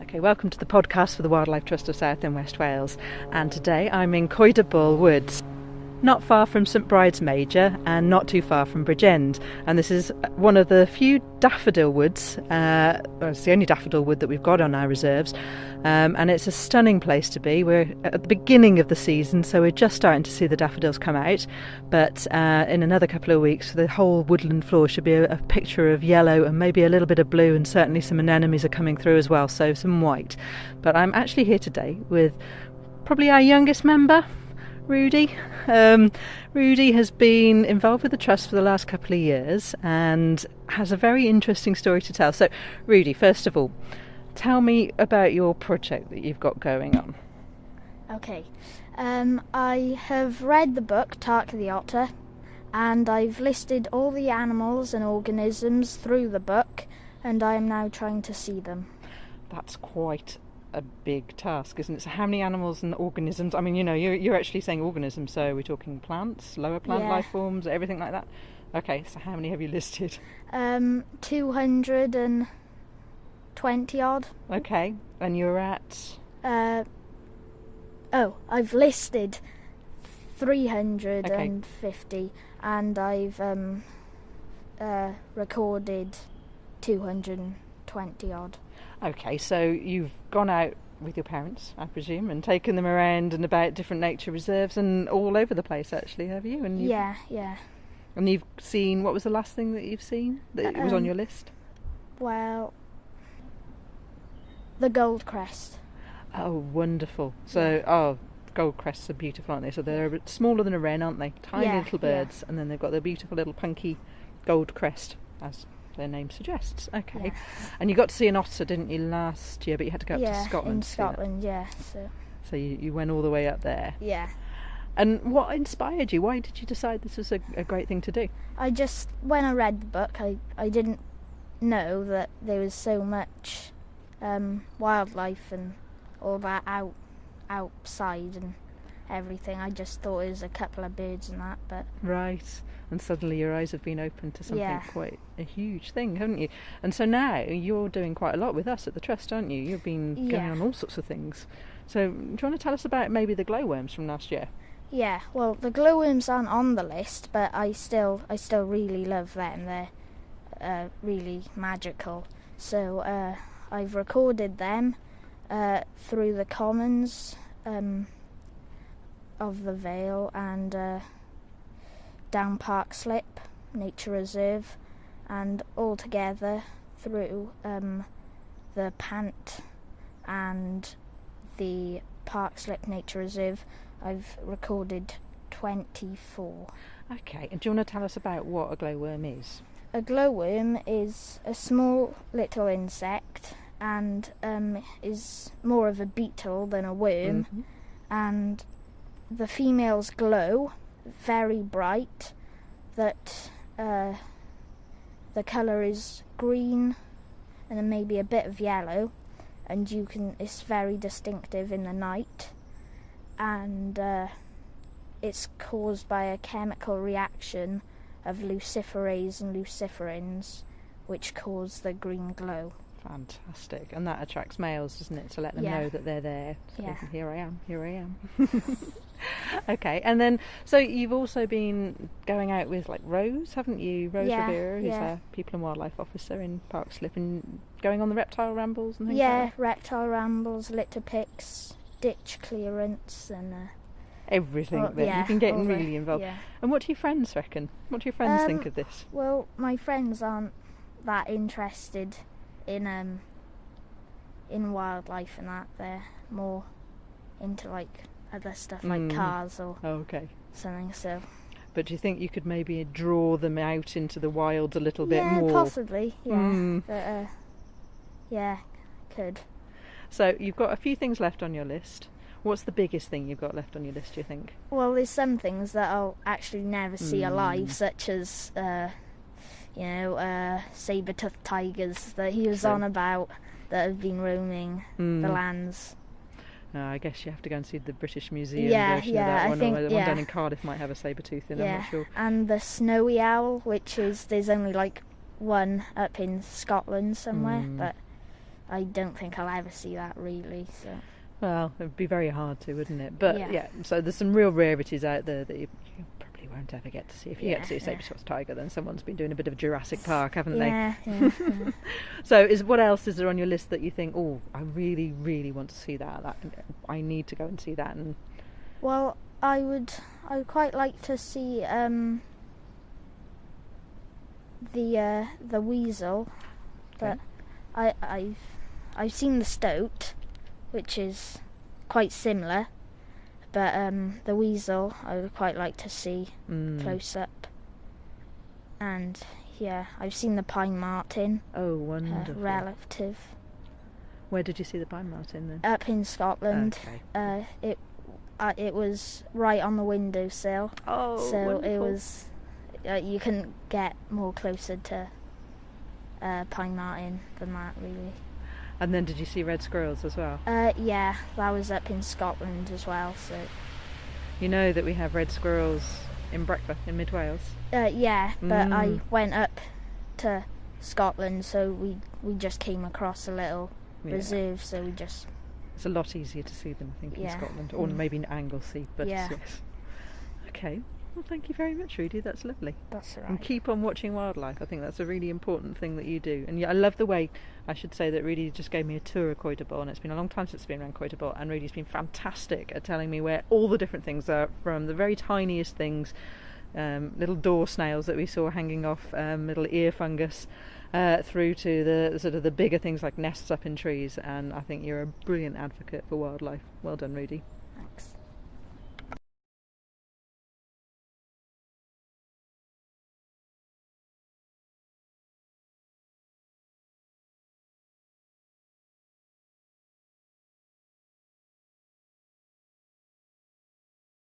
Okay, welcome to the podcast for the Wildlife Trust of South and West Wales, and today I'm in Coed Woods, not far from St Bride's Major and not too far from Bridgend, and this is one of the few daffodil woods, it's the only daffodil wood that we've got on our reserves, and it's a stunning place to be. We're at the beginning of the season, so we're just starting to see the daffodils come out, but in another couple of weeks the whole woodland floor should be a picture of yellow and maybe a little bit of blue, and certainly some anemones are coming through as well, so some white. But I'm actually here today with probably our youngest member, Rudy. Rudy has been involved with the Trust for the last couple of years and has a very interesting story to tell. So, Rudy, first of all, tell me about your project that you've got going on. Okay. I have read the book, Tarka the Otter, and I've listed all the animals and organisms through the book, and I am now trying to see them. That's quite a big task, isn't it? So how many animals and organisms? I mean, you're actually saying organisms, so we're talking plants, lower plant life forms, everything like that? Okay, so how many have you listed? 220 odd. Okay, and you're at? I've listed 350, and I've recorded 220 odd. Okay, so you've gone out with your parents, I presume, and taken them around and about different nature reserves and all over the place, actually, have you? And yeah. And you've seen, what was the last thing that you've seen that was on your list? Well, the gold crest. Oh, wonderful. So, gold crests are beautiful, aren't they? So they're a bit smaller than a wren, aren't they? Tiny little birds, and then they've got their beautiful little punky gold crest, as their name suggests. Okay. Yeah. And you got to see an otter, didn't you, last year? But you had to go up to Scotland. In Scotland, yeah. So you went all the way up there. Yeah. And what inspired you? Why did you decide this was a great thing to do? When I read the book, I didn't know that there was so much wildlife and all that outside and everything. I just thought it was a couple of birds and that, but... Right. And suddenly your eyes have been opened to something quite a huge thing, haven't you? And so now you're doing quite a lot with us at the Trust, aren't you? You've been going on all sorts of things. So do you want to tell us about maybe the glowworms from last year? Yeah, well, the glowworms aren't on the list, but I still really love them. They're really magical. So I've recorded them through the commons of the Vale and down Park Slip Nature Reserve, and all together through the Pant and the Park Slip Nature Reserve. I've recorded 24. Okay, and do you want to tell us about what a glowworm is? A glowworm is a small little insect and is more of a beetle than a worm, and the females glow very bright, that the colour is green and then maybe a bit of yellow, and it's very distinctive in the night, and it's caused by a chemical reaction of luciferase and luciferins, which cause the green glow. Fantastic. And that attracts males, doesn't it, to let them know that they're there. So here I am. Okay, and then, so you've also been going out with, like, Rose, haven't you? Rose Rivera, who's our People and Wildlife Officer in Park Slip, and going on the reptile rambles and things like that? Yeah, reptile rambles, litter picks, ditch clearance, and... everything then. You've been getting really involved. Yeah. And what do your friends reckon? What do your friends think of this? Well, my friends aren't that interested in wildlife and that. They're more into, like, other stuff like cars or something, so... But do you think you could maybe draw them out into the wild a little bit more? Yeah, possibly, But, could. So you've got a few things left on your list. What's the biggest thing you've got left on your list, do you think? Well, there's some things that I'll actually never see alive, such as, saber-toothed tigers that he was on about, that have been roaming the lands. I guess you have to go and see the British Museum version of that one. Or the one down in Cardiff might have a saber-tooth in, I'm not sure. And the snowy owl, there's only like one up in Scotland somewhere, but I don't think I'll ever see that really. So. Well, it'd be very hard to, wouldn't it? But Yeah. so there's some real rarities out there that you probably won't ever get to see. If you get to see a Yeah. saber-toothed tiger, then someone's been doing a bit of Jurassic Park, haven't they? Yeah. So what else is there on your list that you think, oh, I really, really want to see that I need to go and see that? And Well, I would quite like to see the weasel. Okay. But I've seen the stoat, which is quite similar, but the weasel I would quite like to see close up. And yeah, I've seen the pine marten, oh, wonderful. relative, Where did you see the pine marten then? up in Scotland. Okay. It was right on the windowsill, Oh, so wonderful. it was. You couldn't get more closer to pine marten than that, really. And then did you see red squirrels as well? Yeah, that was up in Scotland as well. So. You know that we have red squirrels in Breckfast in Mid Wales. Yeah, but I Mm. went up to Scotland, so we just came across a little Yeah. reserve, so we just. It's a lot easier to see them, I think, in Yeah. Scotland, or maybe in Anglesey. But Yeah. yes. Okay. Well, thank you very much, Rudy. That's lovely. That's all And right. keep on watching wildlife. I think that's a really important thing that you do. And yeah, I love the way, I should say, that Rudy just gave me a tour of Coitable, and it's been a long time since I've been around Coitable, and Rudy's been fantastic at telling me where all the different things are, from the very tiniest things, little door snails that we saw hanging off little ear fungus, through to the sort of the bigger things like nests up in trees. And I think you're a brilliant advocate for wildlife. Well done, Rudy.